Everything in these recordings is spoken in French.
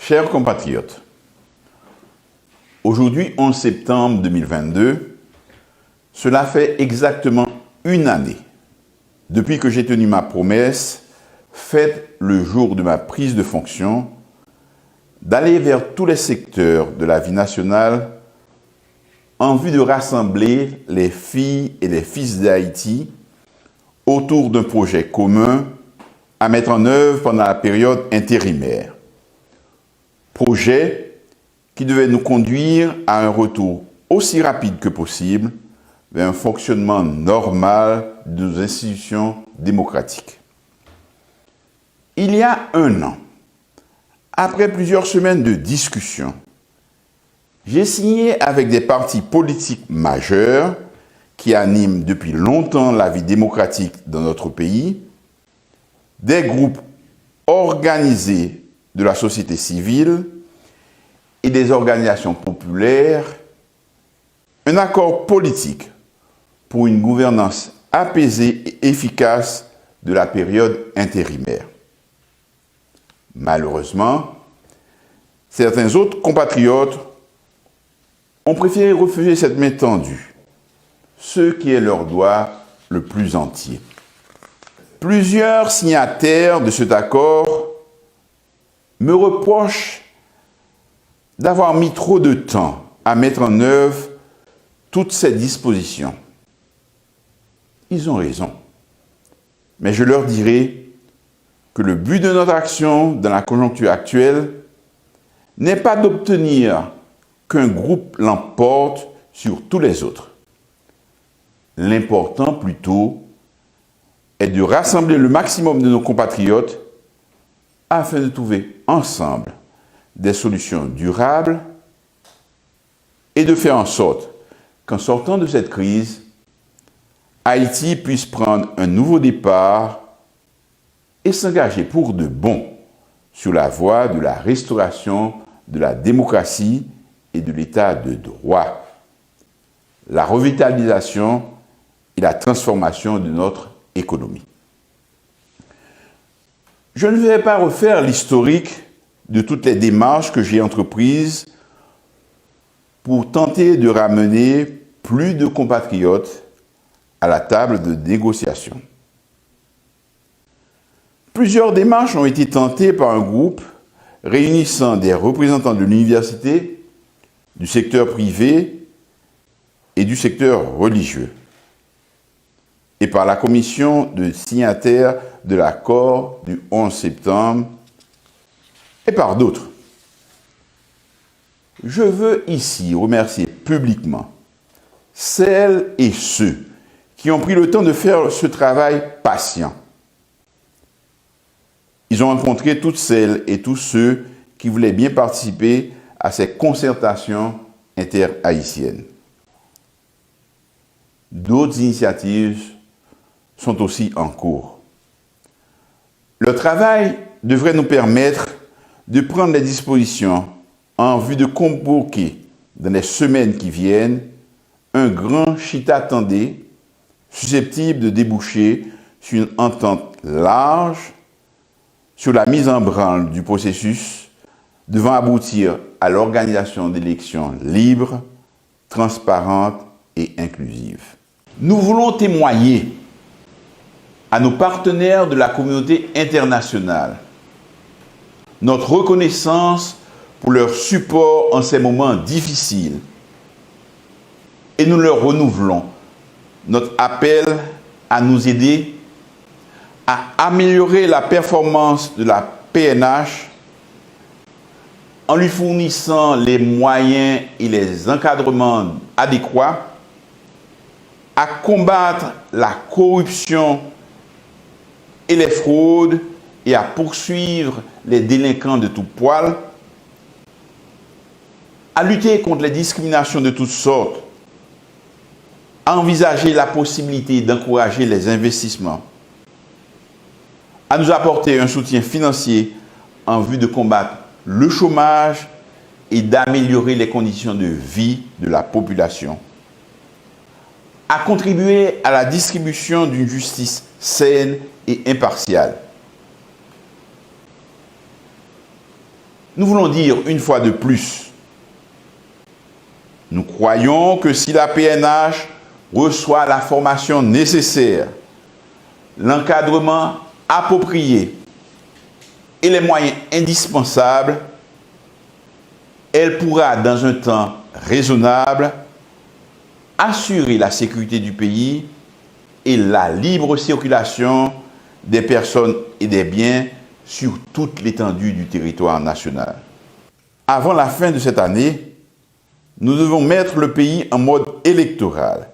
Chers compatriotes, aujourd'hui 11 septembre 2022, cela fait exactement une année depuis que j'ai tenu ma promesse, faite le jour de ma prise de fonction, d'aller vers tous les secteurs de la vie nationale en vue de rassembler les filles et les fils d'Haïti autour d'un projet commun à mettre en œuvre pendant la période intérimaire. Projet qui devait nous conduire à un retour aussi rapide que possible vers un fonctionnement normal de nos institutions démocratiques. Il y a un an, après plusieurs semaines de discussions, j'ai signé avec des partis politiques majeurs qui animent depuis longtemps la vie démocratique dans notre pays, des groupes organisés de la société civile et des organisations populaires, un accord politique pour une gouvernance apaisée et efficace de la période intérimaire. Malheureusement, certains autres compatriotes ont préféré refuser cette main tendue, ce qui est leur droit le plus entier. Plusieurs signataires de cet accord me reprochent d'avoir mis trop de temps à mettre en œuvre toutes ces dispositions. Ils ont raison. Mais je leur dirai que le but de notre action dans la conjoncture actuelle n'est pas d'obtenir qu'un groupe l'emporte sur tous les autres. L'important plutôt est de rassembler le maximum de nos compatriotes afin de trouver ensemble des solutions durables et de faire en sorte qu'en sortant de cette crise, Haïti puisse prendre un nouveau départ et s'engager pour de bon sur la voie de la restauration de la démocratie et de l'état de droit, la revitalisation et la transformation de notre économie. Je ne vais pas refaire l'historique de toutes les démarches que j'ai entreprises pour tenter de ramener plus de compatriotes à la table de négociation. Plusieurs démarches ont été tentées par un groupe réunissant des représentants de l'université, du secteur privé et du secteur religieux, et par la commission de signataires de l'accord du 11 septembre, et par d'autres. Je veux ici remercier publiquement celles et ceux qui ont pris le temps de faire ce travail patient. Ils ont rencontré toutes celles et tous ceux qui voulaient bien participer à ces concertations interhaïtiennes. D'autres initiatives sont aussi en cours. Le travail devrait nous permettre de prendre les dispositions en vue de convoquer dans les semaines qui viennent un grand chita tendé susceptible de déboucher sur une entente large sur la mise en branle du processus devant aboutir à l'organisation d'élections libres, transparentes et inclusives. Nous voulons témoigner à nos partenaires de la communauté internationale notre reconnaissance pour leur support en ces moments difficiles. Et nous leur renouvelons notre appel à nous aider à améliorer la performance de la PNH en lui fournissant les moyens et les encadrements adéquats, à combattre la corruption et les fraudes et à poursuivre les délinquants de tout poil, à lutter contre les discriminations de toutes sortes, à envisager la possibilité d'encourager les investissements, à nous apporter un soutien financier en vue de combattre le chômage et d'améliorer les conditions de vie de la population, à contribuer à la distribution d'une justice saine et impartiale, Nous voulons dire une fois de plus, nous croyons que si la PNH reçoit la formation nécessaire, l'encadrement approprié et les moyens indispensables, elle pourra, dans un temps raisonnable, assurer la sécurité du pays et la libre circulation des personnes et des biens sur toute l'étendue du territoire national. Avant la fin de cette année, nous devons mettre le pays en mode électoral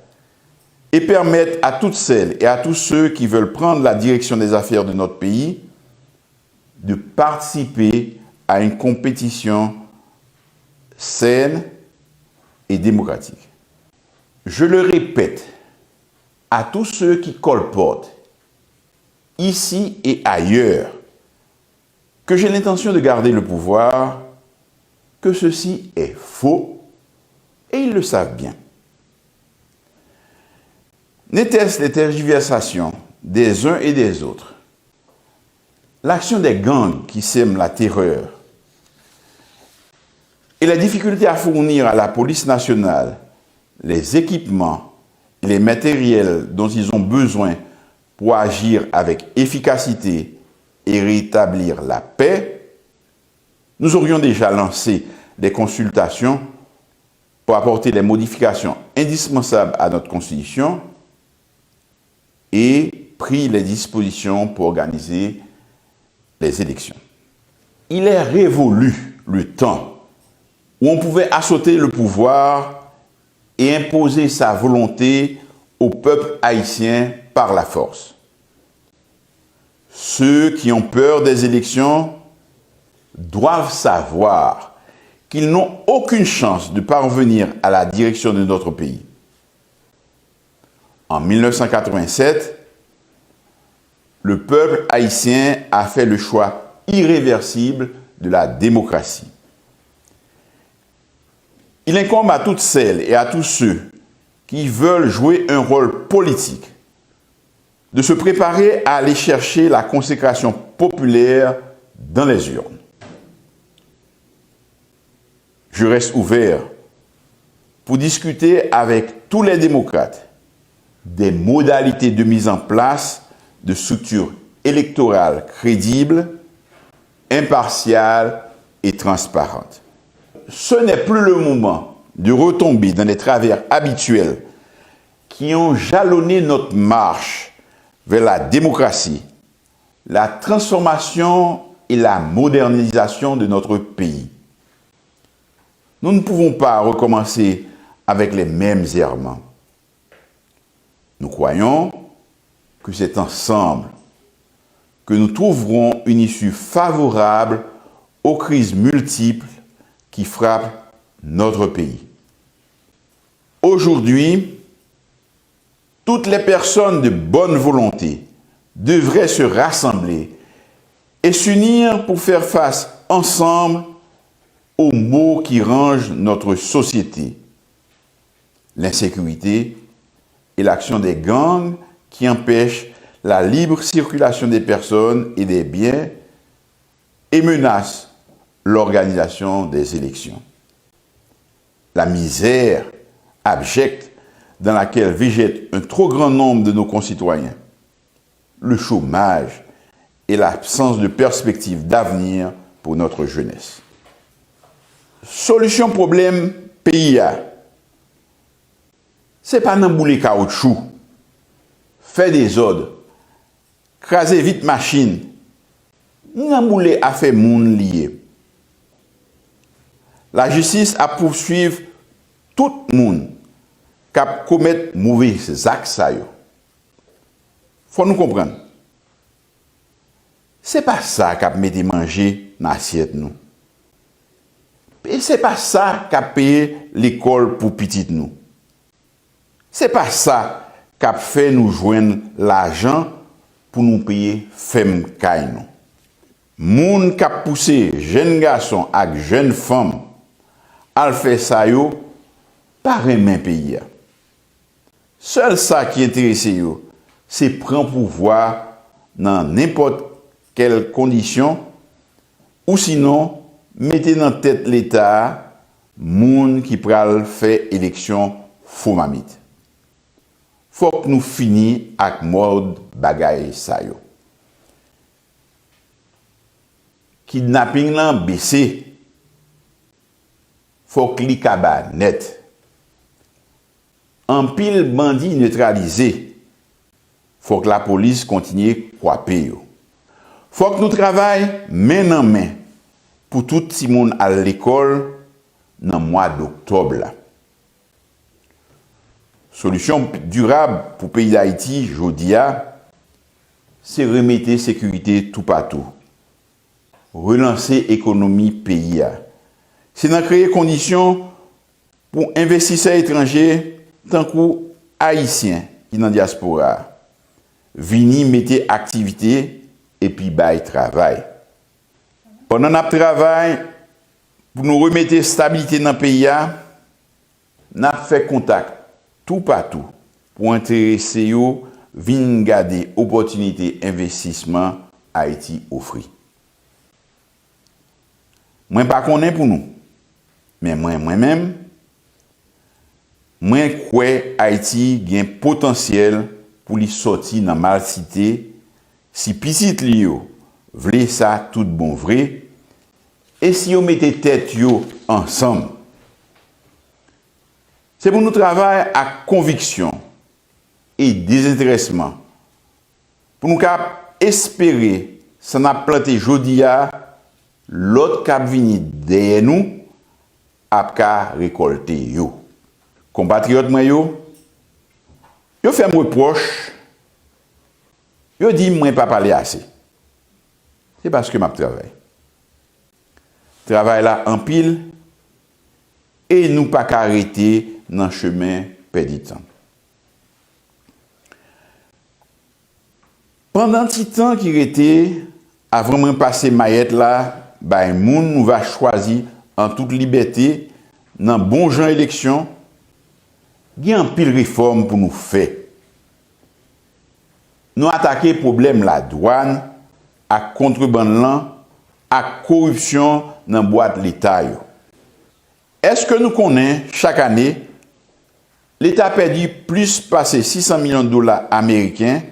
et permettre à toutes celles et à tous ceux qui veulent prendre la direction des affaires de notre pays de participer à une compétition saine et démocratique. Je le répète à tous ceux qui colportent, ici et ailleurs, que j'ai l'intention de garder le pouvoir, que ceci est faux, et ils le savent bien. N'était-ce les tergiversations des uns et des autres, l'action des gangs qui sèment la terreur, et la difficulté à fournir à la police nationale les équipements et les matériels dont ils ont besoin pour agir avec efficacité et rétablir la paix, nous aurions déjà lancé des consultations pour apporter les modifications indispensables à notre Constitution et pris les dispositions pour organiser les élections. Il est révolu le temps où on pouvait assauter le pouvoir et imposer sa volonté au peuple haïtien par la force. Ceux qui ont peur des élections doivent savoir qu'ils n'ont aucune chance de parvenir à la direction de notre pays. En 1987, le peuple haïtien a fait le choix irréversible de la démocratie. Il incombe à toutes celles et à tous ceux qui veulent jouer un rôle politique de se préparer à aller chercher la consécration populaire dans les urnes. Je reste ouvert pour discuter avec tous les démocrates des modalités de mise en place de structures électorales crédibles, impartiales et transparentes. Ce n'est plus le moment de retomber dans les travers habituels qui ont jalonné notre marche vers la démocratie, la transformation et la modernisation de notre pays. Nous ne pouvons pas recommencer avec les mêmes errements. Nous croyons que c'est ensemble que nous trouverons une issue favorable aux crises multiples qui frappent notre pays. Aujourd'hui, toutes les personnes de bonne volonté devraient se rassembler et s'unir pour faire face ensemble aux maux qui rangent notre société, l'insécurité et l'action des gangs qui empêchent la libre circulation des personnes et des biens et menacent l'organisation des élections. La misère abjecte dans laquelle végète un trop grand nombre de nos concitoyens, le chômage et l'absence de perspective d'avenir pour notre jeunesse. Solution problème PIA. C'est pas n'embouler caoutchouc, faire des ordres, craser vite machine, n'embouler à faire moun lié. La justice a poursuivre tout le monde qui commet mauvais actes. Faut nous comprendre. C'est pas ça qui a mis manger dans l'assiette nous. Et c'est pas ça qui a payé l'école pour petite nous. C'est pas ça qui a fait nous joindre l'argent pour nous payer femme kay nous. Moun qui a poussé jeunes garçons et jeunes femmes à faire ça yo par un même pays. Seul ça qui intéresse yo, c'est prendre pouvoir dans n'importe quelle condition ou sinon mettez dans tête l'État moun qui pral faire élection faux mamite. Faut que nous finissions avec mode bagay sa yo. Kidnapping lan baissé. Faut que li kaba net. En pile bandit neutralisé. Faut que la police continue kwape yo. Faut que nous travaillions main en main pour tout si moun à l'école dans le mois d'octobre. Solution durable pour le pays d'Haïti, jodia, c'est remettre sécurité tout partout. Relancer l'économie pays. C'est d'en créer conditions pour investisseurs étrangers, tant que haïtiens qui sont dans la diaspora, venir mettre activité et puis bail travail. Pendant notre travail, pour nous remettre stabilité dans le pays, nous avons fait contact tout partout pour intéresser yo vinn garder opportunité investissement Haïti offri. Moi pas connais pour nous, mais moi-même moi crois Haïti a un potentiel pour lui sortir dans mal cité si petit li yo vle ça tout bon vrai et si yo mettez tête yo ensemble. C'est pour nous travailler à conviction et désintéressement. Pour nous espérer, ça n'a planté jodia, l'autre cap vini derrière nous, a récolter yo. Compatriotes moi yo fait me reproche, yo dit moi pas parler assez. C'est parce que m'a travail. Travail là en pile et nous pas arrêter dans le chemin perdu temps. Pendant ce temps qui était, avant de passer maillette là, bah, moun nous va choisir en toute liberté, dans bon genre élection, il y a un pile réforme pour nous faire. Nous attaquer problème la douane, à contrebande là, à corruption dans boîte l'État. Est-ce que nous connaissons chaque année l'État a perdu plus passé 600 millions de dollars américains,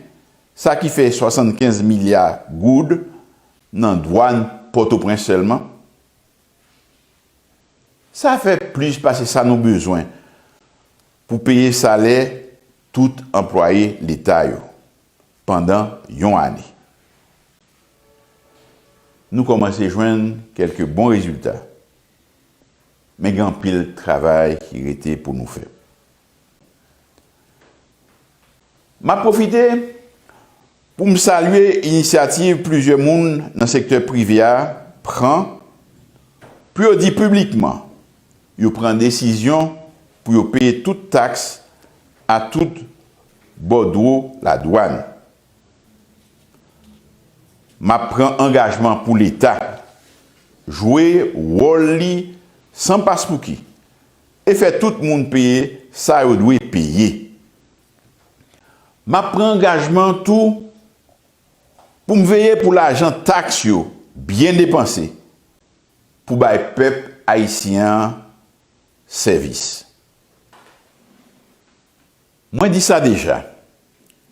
ça qui fait 75 milliards good dans la douane Port-au-Prince seulement. Ça fait plus passer ça nos besoins pour payer salaire tout employé l'État pendant une année. Nous commençons à joindre quelques bons résultats, mais il y a un pile de travail qui était pour nous faire. Je profite pour me saluer l'initiative plusieurs monde dans le secteur privé prend pour dire publiquement, ils prennent décision pour payer toute taxe à tout Bordeaux la douane. Je prends engagement pour l'État jouer rôle sans passe pour qui et faire tout le monde payer ça il doit payer. Je prends engagement tout pour me veiller pour l'argent taxe bien dépensé pour le peuple haïtien service. Moi dis ça déjà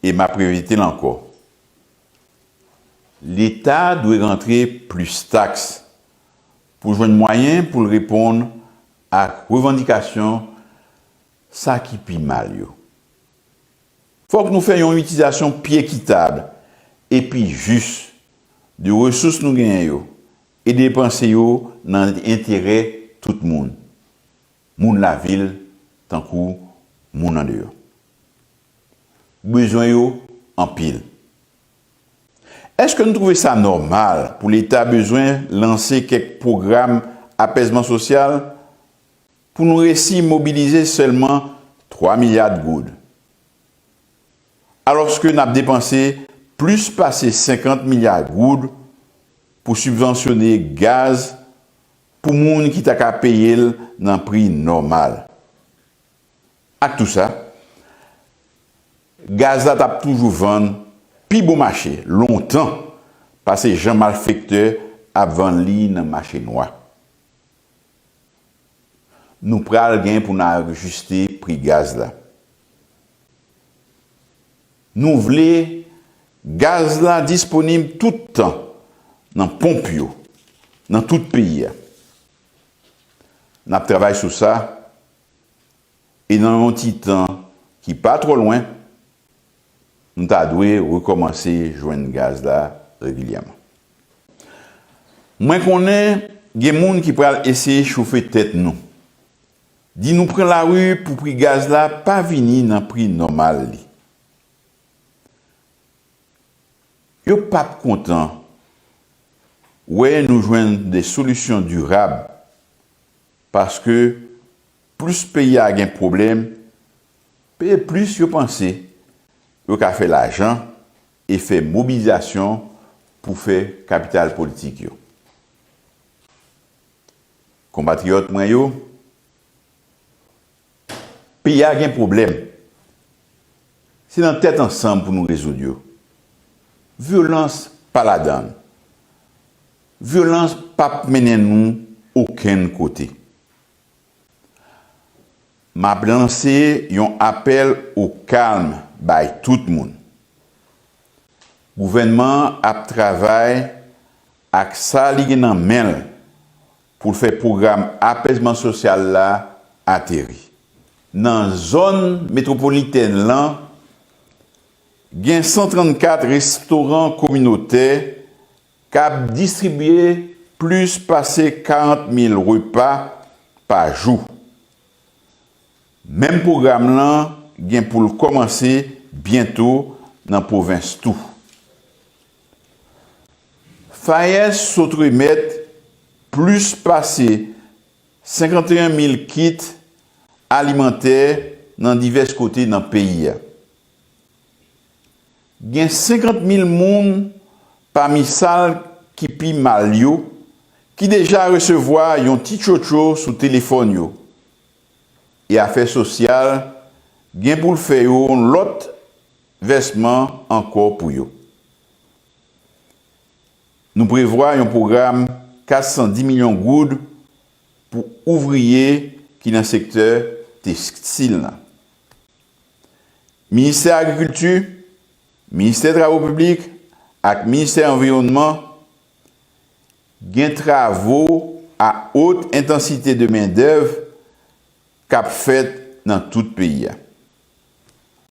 et m'a priorité encore. L'État doit rentrer plus taxes pour jouer un moyen pour répondre à revendications ça qui pille mal yo. Faut que nous fassions une utilisation plus équitable et puis juste de ressources nous gagnons et dépenser dans l'intérêt tout le monde. Moun la ville tant que moun en dehors. Besoin yo en pile. Est-ce que nous trouvons ça normal pour l'État besoin de lancer quelques programmes apaisement social pour nous réussir à mobiliser seulement 3 milliards de goudes? Alors que nous avons dépensé plus passer 50 milliards de goudes pour subventionner gaz pour les gens qui t'a payer dans un prix normal. Avec tout ça, gaz là t'a toujours vendu puis bon marché longtemps parce que gens malfaiteurs a vendu dans le marché noir. nous pral gain pour nous ajuster prix gaz là. Nous voulons gaz là disponible tout le temps dans pompe yo, dans tout le pays. Nous travaillons sur ça et dans un petit temps qui n'est pas trop loin, nous devons recommencer à joindre gaz là régulièrement. Moi, je connais des gens qui peuvent essayer de chauffer tête nous. Dis nous prendre la rue pour prix gaz là, pas venir dans le prix normal. Yo pas content. Ouais, nous joignons des solutions durables parce que plus le pays a un problème, plus yo pensez yo ka fait l'argent et fait mobilisation pour faire capital politique yo. Compatriotes moi yo, pays a un problème. C'est dans tête ensemble pour nous résoudre yo. Violence pas la donne. Violence pas mener nous aucun côté. M'a lancé un appel au calme by tout le monde. Gouvernement a travaillé avec ça li nan men pour faire programme apaisement social là atterri. Dans zone métropolitaine là, il y a 134 restaurants communautaires qui ont distribué plus passé 40 000 repas par jour. Même programme là, il pour commencer bientôt dans la province tout. Fayez s'autre-mettre plus passé 51 000 kits alimentaires dans divers côtés dans le pays. Il y a 50 000 personnes parmi celles qui pi mal yo, qui déjà recevoir un petit chocho sur téléphone yo. Et affaires sociales, gen pour le faire l'autre versement encore pour yo. Nous prévoyons un programme 410 millions de gouttes pour ouvriers qui dans le secteur textile. Ministère de l'Agriculture, Ministère des Travaux publics et Ministère de l'Environnement, gen travaux à haute intensité de main-d'œuvre cap fait dans tout le pays.